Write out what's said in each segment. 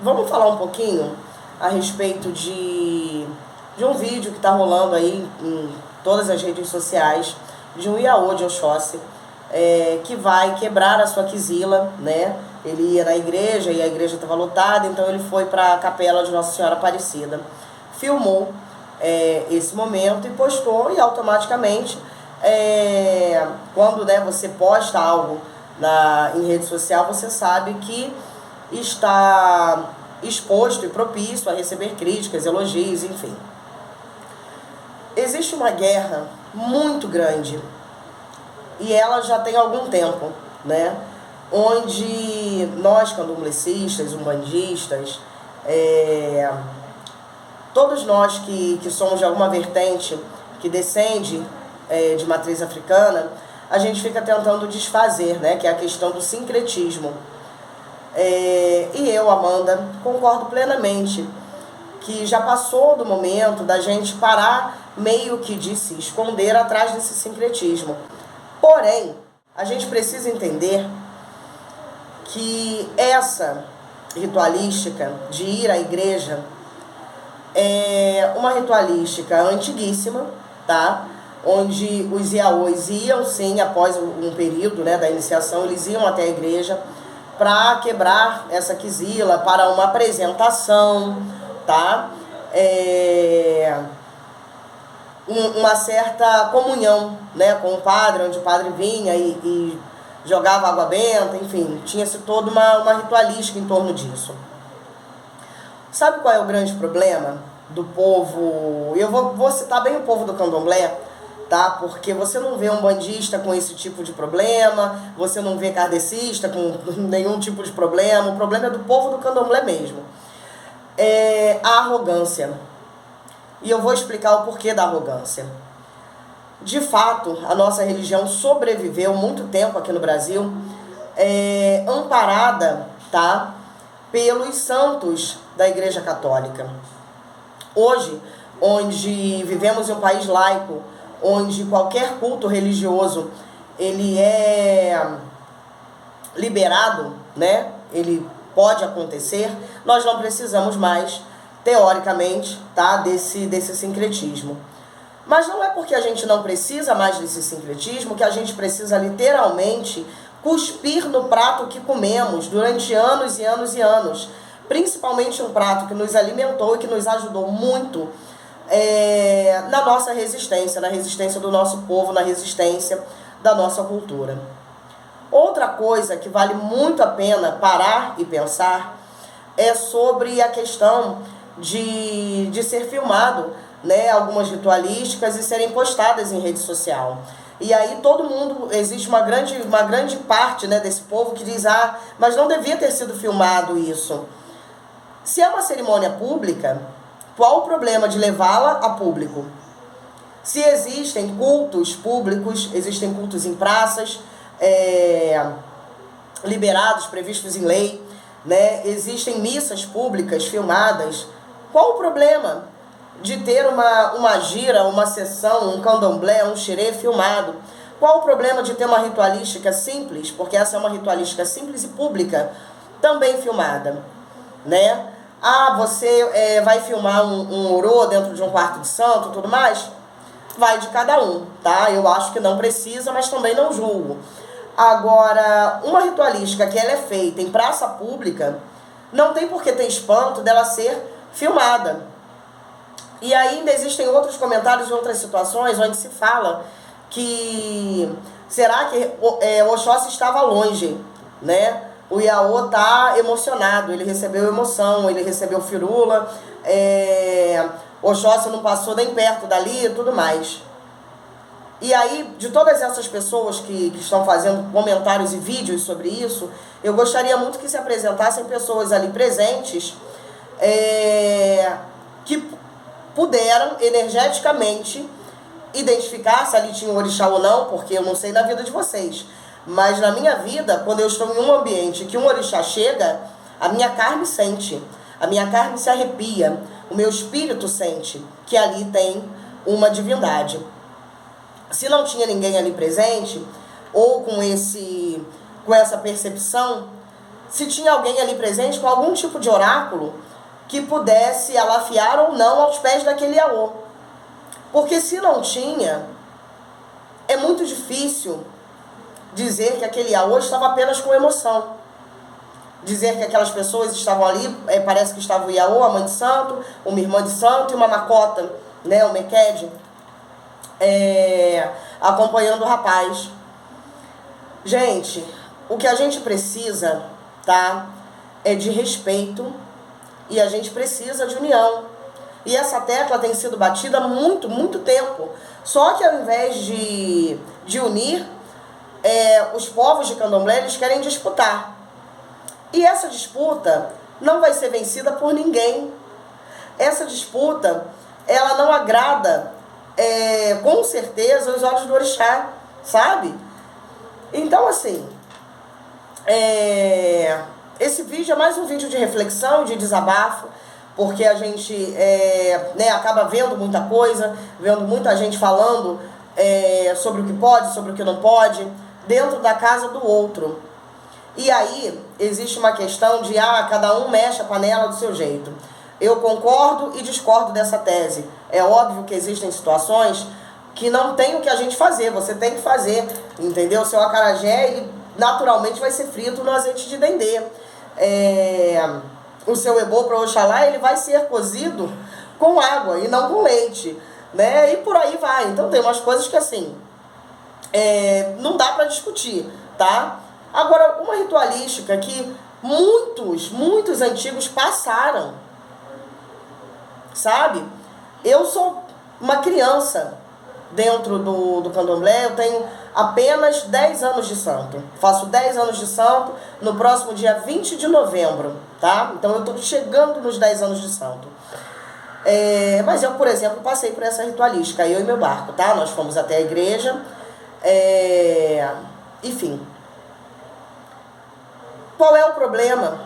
Vamos falar um pouquinho a respeito de um vídeo que está rolando aí em todas as redes sociais, de um Iaô de Oxóssi, que vai quebrar a sua quizila, né? Ele ia na igreja e a igreja estava lotada, então ele foi para a capela de Nossa Senhora Aparecida. Filmou esse momento e postou, e automaticamente, quando, né, você posta algo em rede social, você sabe que está exposto e propício a receber críticas, elogios, enfim. Existe uma guerra muito grande, e ela já tem algum tempo, né? Onde nós, candomblecistas, umbandistas, todos nós que somos de alguma vertente que descende de matriz africana, a gente fica tentando desfazer, né? Que é a questão do sincretismo. E eu, Amanda, concordo plenamente que já passou do momento da gente parar meio que de se esconder atrás desse sincretismo. Porém, a gente precisa entender que essa ritualística de ir à igreja é uma ritualística antiguíssima, tá? Onde os Iaôs iam, sim, após um período, né, da iniciação, eles iam até a igreja para quebrar essa quizila, para uma apresentação, tá? Uma certa comunhão, né, com o padre, onde o padre vinha e jogava água benta, enfim, tinha-se toda uma ritualística em torno disso. Sabe qual é o grande problema do povo? Eu vou citar bem o povo do candomblé, tá? Porque você não vê um bandista com esse tipo de problema, você não vê kardecista com nenhum tipo de problema. O problema é do povo do candomblé mesmo. A arrogância. E eu vou explicar o porquê da arrogância. De fato, a nossa religião sobreviveu muito tempo aqui no Brasil, amparada, tá, pelos santos da Igreja Católica. Hoje, onde vivemos em um país laico, onde qualquer culto religioso ele é liberado, né? Ele pode acontecer, nós não precisamos mais, teoricamente, tá, desse sincretismo. Mas não é porque a gente não precisa mais desse sincretismo que a gente precisa literalmente cuspir no prato que comemos durante anos e anos e anos. Principalmente um prato que nos alimentou e que nos ajudou muito na nossa resistência, na resistência do nosso povo, na resistência da nossa cultura. Outra coisa que vale muito a pena parar e pensar é sobre a questão de ser filmado, né, algumas ritualísticas e serem postadas em rede social. E aí todo mundo, existe uma grande parte, né, desse povo que diz, mas não devia ter sido filmado isso. Se é uma cerimônia pública, qual o problema de levá-la a público? Se existem cultos públicos, existem cultos em praças, liberados, previstos em lei, né? Existem missas públicas filmadas, qual o problema de ter uma gira, uma sessão, um candomblé, um xerê filmado? Qual o problema de ter uma ritualística simples, porque essa é uma ritualística simples e pública, também filmada, né? Você vai filmar um orô dentro de um quarto de santo e tudo mais? Vai de cada um, tá? Eu acho que não precisa, mas também não julgo. Agora, uma ritualística que ela é feita em praça pública, não tem por que ter espanto dela ser filmada. E ainda existem outros comentários e outras situações onde se fala que será que Oxóssi estava longe, né? O Iaô está emocionado, ele recebeu emoção, ele recebeu firula, Oxóssi não passou nem perto dali e tudo mais. E aí, de todas essas pessoas que estão fazendo comentários e vídeos sobre isso, eu gostaria muito que se apresentassem pessoas ali presentes que puderam energeticamente identificar se ali tinha um orixá ou não, porque eu não sei na vida de vocês. Mas na minha vida, quando eu estou em um ambiente que um orixá chega, a minha carne sente, a minha carne se arrepia, o meu espírito sente que ali tem uma divindade. Se não tinha ninguém ali presente, ou com essa percepção, se tinha alguém ali presente com algum tipo de oráculo que pudesse alafiar ou não aos pés daquele Iaô. Porque se não tinha, é muito difícil dizer que aquele Iaô estava apenas com emoção. Dizer que aquelas pessoas estavam ali, parece que estava o Iaô, a mãe de santo, uma irmã de santo e uma macota, né, o Mequede, acompanhando o rapaz. Gente, o que a gente precisa, tá, é de respeito e a gente precisa de união. E essa tecla tem sido batida há muito, muito tempo. Só que ao invés de unir, os povos de candomblé, eles querem disputar. E essa disputa não vai ser vencida por ninguém. Essa disputa, ela não agrada, com certeza, os olhos do orixá, sabe? Então, assim, esse vídeo é mais um vídeo de reflexão, de desabafo, porque a gente acaba vendo muita coisa, vendo muita gente falando sobre o que pode, sobre o que não pode, dentro da casa do outro. E aí existe uma questão de cada um mexe a panela do seu jeito. Eu concordo e discordo dessa tese. É óbvio que existem situações que não tem o que a gente fazer, você tem que fazer, entendeu? O seu acarajé, ele naturalmente vai ser frito no azeite de dendê. O seu ebô para Oxalá, ele vai ser cozido com água e não com leite, né? E por aí vai. Então tem umas coisas que assim, não dá para discutir, tá? Agora, uma ritualística que muitos antigos passaram, sabe? Eu sou uma criança dentro do candomblé, eu tenho apenas 10 anos de santo. Faço 10 anos de santo no próximo dia 20 de novembro, tá? Então eu estou chegando nos 10 anos de santo. Mas eu, por exemplo, passei por essa ritualística, eu e meu barco, tá? Nós fomos até a igreja, enfim. Qual é o problema,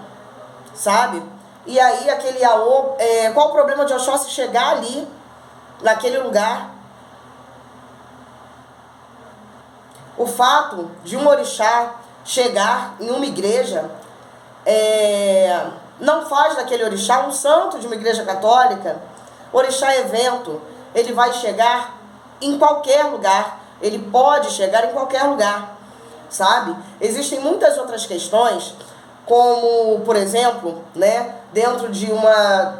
sabe? E aí aquele Iaô, qual o problema de Oxóssi chegar ali, naquele lugar? O fato de um orixá chegar em uma igreja não faz daquele orixá um santo de uma igreja católica. Orixá é evento, ele vai chegar em qualquer lugar, ele pode chegar em qualquer lugar, sabe? Existem muitas outras questões, como, por exemplo, né, dentro de uma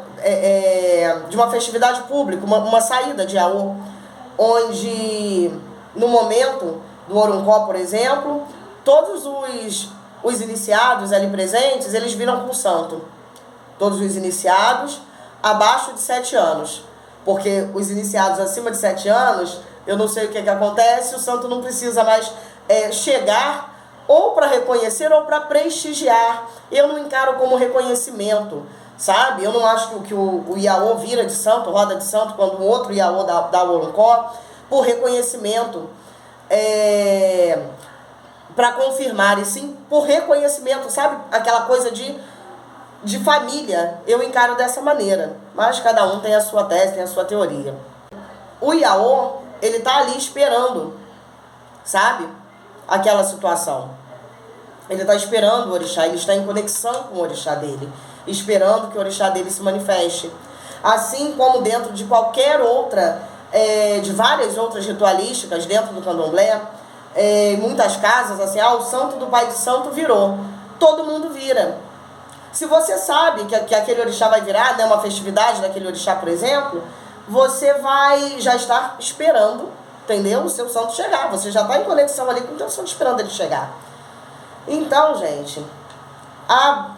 festividade pública, uma saída de Iaô, onde no momento do Oruncó, por exemplo, todos os iniciados ali presentes, eles viram com o santo. Todos os iniciados abaixo de 7 anos. Porque os iniciados acima de 7 anos, eu não sei o que acontece, o santo não precisa mais chegar ou para reconhecer ou para prestigiar. Eu não encaro como reconhecimento, sabe? Eu não acho que o Iaô vira de santo, roda de santo, quando o outro Iaô dá o Oruncó, por reconhecimento. Para confirmar, e sim por reconhecimento, sabe? Aquela coisa de família, eu encaro dessa maneira. Mas cada um tem a sua tese, tem a sua teoria. O Iaô, ele tá ali esperando, sabe? Aquela situação. Ele está esperando o orixá, ele está em conexão com o orixá dele, esperando que o orixá dele se manifeste. Assim como dentro de qualquer outra, de várias outras ritualísticas dentro do candomblé, em muitas casas, assim, o santo do pai de santo virou. Todo mundo vira. Se você sabe que aquele orixá vai virar, né, uma festividade daquele orixá, por exemplo, você vai já estar esperando, entendeu? O seu santo chegar. Você já está em conexão ali com o seu santo, esperando ele chegar. Então, gente, há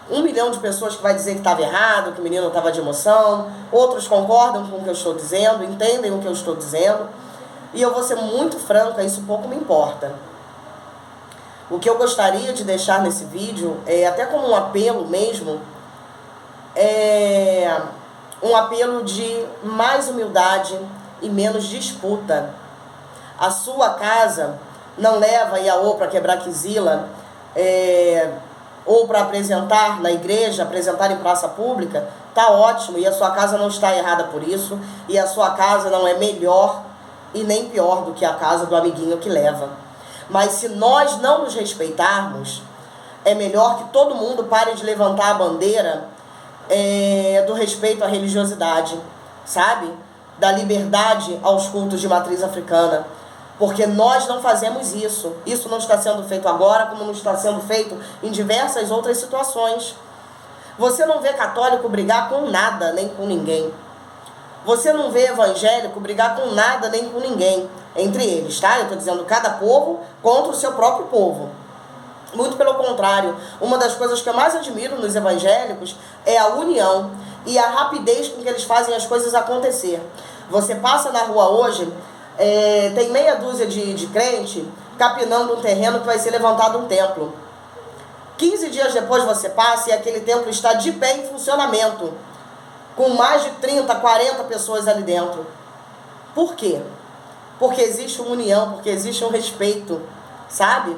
1 milhão de pessoas que vai dizer que estava errado, que o menino estava de emoção. Outros concordam com o que eu estou dizendo, entendem o que eu estou dizendo. E eu vou ser muito franca, isso pouco me importa. O que eu gostaria de deixar nesse vídeo, até como um apelo mesmo, um apelo de mais humildade e menos disputa. A sua casa não leva Iaô para quebrar quizila, ou para apresentar na igreja, apresentar em praça pública, tá ótimo, e a sua casa não está errada por isso, e a sua casa não é melhor e nem pior do que a casa do amiguinho que leva. Mas se nós não nos respeitarmos, é melhor que todo mundo pare de levantar a bandeira do respeito à religiosidade, sabe? Da liberdade aos cultos de matriz africana. Porque nós não fazemos isso. Isso não está sendo feito agora, como não está sendo feito em diversas outras situações. Você não vê católico brigar com nada, nem com ninguém. Você não vê evangélico brigar com nada, nem com ninguém. Entre eles, tá? Eu estou dizendo cada povo contra o seu próprio povo. Muito pelo contrário. Uma das coisas que eu mais admiro nos evangélicos é a união e a rapidez com que eles fazem as coisas acontecer. Você passa na rua hoje, tem meia dúzia de crente capinando um terreno que vai ser levantado um templo. 15 dias depois você passa e aquele templo está de pé em funcionamento, com mais de 30, 40 pessoas ali dentro. Por quê? Porque existe uma união, porque existe um respeito, sabe?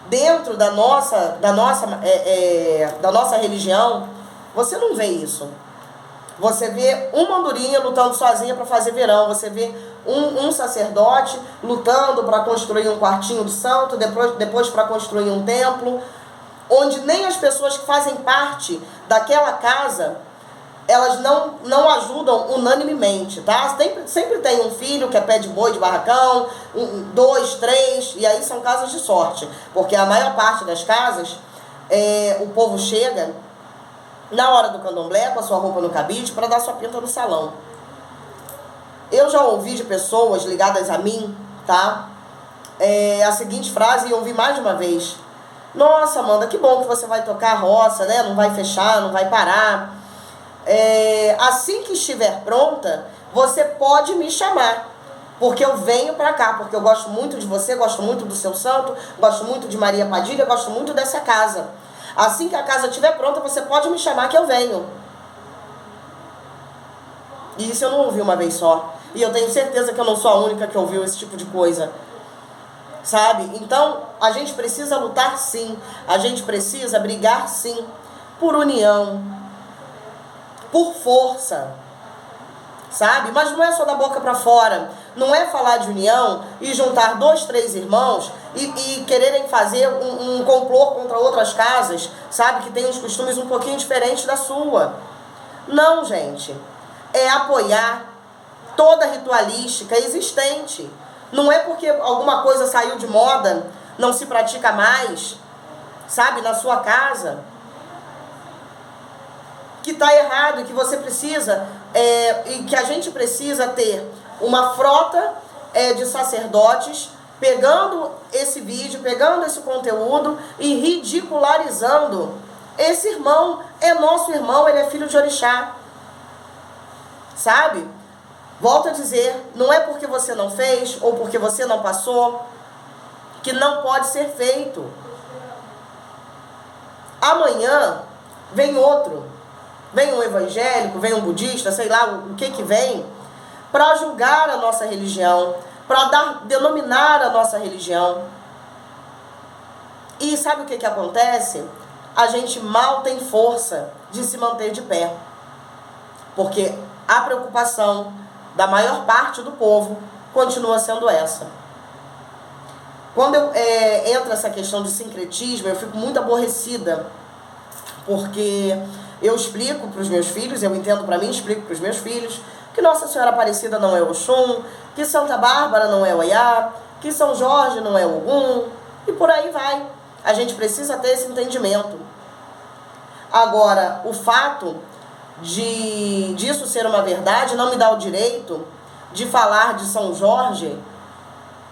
Dentro da nossa religião, você não vê isso. Você vê uma andorinha lutando sozinha para fazer verão. Você vê um sacerdote lutando para construir um quartinho do santo, depois para construir um templo, onde nem as pessoas que fazem parte daquela casa, elas não ajudam unanimemente, tá? Sempre tem um filho que é pé de boi de barracão, 2, 3, e aí são casas de sorte. Porque a maior parte das casas, o povo chega na hora do candomblé com a sua roupa no cabide para dar sua pinta no salão. Eu já ouvi de pessoas ligadas a mim, tá? A seguinte frase, e ouvi mais de uma vez: nossa, Amanda, que bom que você vai tocar a roça, né? Não vai fechar, não vai parar. Assim que estiver pronta, você pode me chamar, porque eu venho pra cá, porque eu gosto muito de você, gosto muito do seu santo, gosto muito de Maria Padilha, gosto muito dessa casa. Assim que a casa estiver pronta, você pode me chamar que eu venho. E isso eu não ouvi uma vez só. E eu tenho certeza que eu não sou a única que ouviu esse tipo de coisa. Sabe? Então, a gente precisa lutar sim. A gente precisa brigar sim. Por união. Por força. Sabe? Mas não é só da boca pra fora. Não é falar de união e juntar 2, 3 irmãos e quererem fazer um complô contra outras casas, sabe? Que tem uns costumes um pouquinho diferentes da sua. Não, gente. É apoiar toda a ritualística existente. Não é porque alguma coisa saiu de moda, não se pratica mais, sabe? Na sua casa, que está errado, que você precisa, e que a gente precisa ter uma frota de sacerdotes pegando esse vídeo, pegando esse conteúdo e ridicularizando. Esse irmão é nosso irmão, ele é filho de orixá. Sabe? Volto a dizer, não é porque você não fez ou porque você não passou que não pode ser feito. Amanhã vem outro. Vem um evangélico, vem um budista, sei lá o que vem, para julgar a nossa religião, para denominar a nossa religião. E sabe o que acontece? A gente mal tem força de se manter de pé. Porque a preocupação da maior parte do povo continua sendo essa. Quando entra essa questão de sincretismo, eu fico muito aborrecida, porque eu explico para os meus filhos, eu entendo para mim, explico para os meus filhos, que Nossa Senhora Aparecida não é Oxum, que Santa Bárbara não é Oiá, que São Jorge não é Ogum, e por aí vai. A gente precisa ter esse entendimento. Agora, o fato disso ser uma verdade não me dá o direito de falar de São Jorge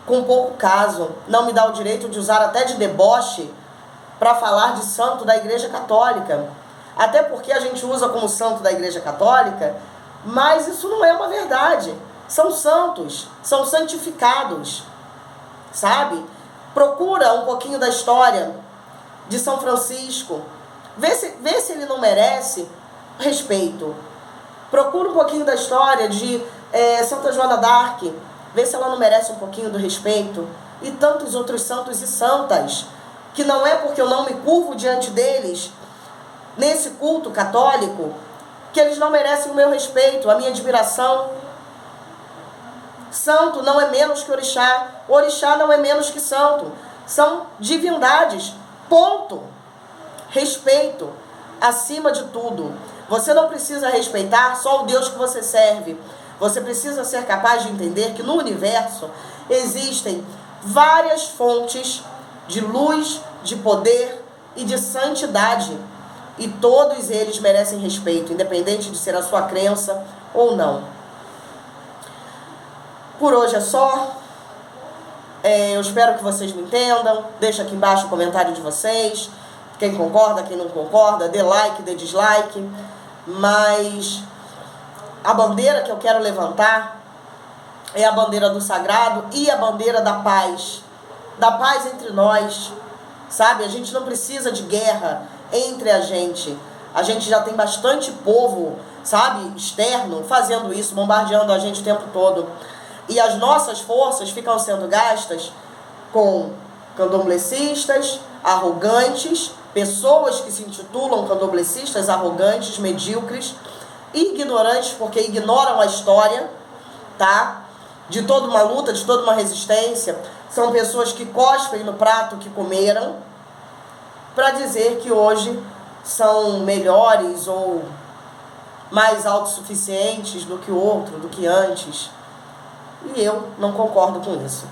com pouco caso. Não me dá o direito de usar até de deboche para falar de santo da Igreja Católica. Até porque a gente usa como santo da Igreja Católica, mas isso não é uma verdade. São santos, são santificados, sabe? Procura um pouquinho da história de São Francisco. Vê se ele não merece respeito. Procura um pouquinho da história de Santa Joana d'Arc. Vê se ela não merece um pouquinho do respeito. E tantos outros santos e santas, que não é porque eu não me curvo diante deles nesse culto católico que eles não merecem o meu respeito, a minha admiração. Santo não é menos que orixá. Orixá não é menos que santo. São divindades Ponto. Respeito acima de tudo. Você não precisa respeitar só o Deus que você serve. Você precisa ser capaz de entender que no universo existem várias fontes de luz, de poder e de santidade. E todos eles merecem respeito, independente de ser a sua crença ou não. Por hoje é só. Eu espero que vocês me entendam. Deixa aqui embaixo o comentário de vocês. Quem concorda, quem não concorda, dê like, dê dislike. Mas a bandeira que eu quero levantar é a bandeira do sagrado e a bandeira da paz. Da paz entre nós, sabe? A gente não precisa de guerra entre a gente. A gente já tem bastante povo, sabe, externo, fazendo isso, bombardeando a gente o tempo todo. E as nossas forças ficam sendo gastas com candomblecistas, arrogantes, pessoas que se intitulam candomblecistas, arrogantes, medíocres, ignorantes porque ignoram a história, tá? De toda uma luta, de toda uma resistência. São pessoas que cospem no prato que comeram para dizer que hoje são melhores ou mais autossuficientes do que o outro, do que antes. E eu não concordo com isso.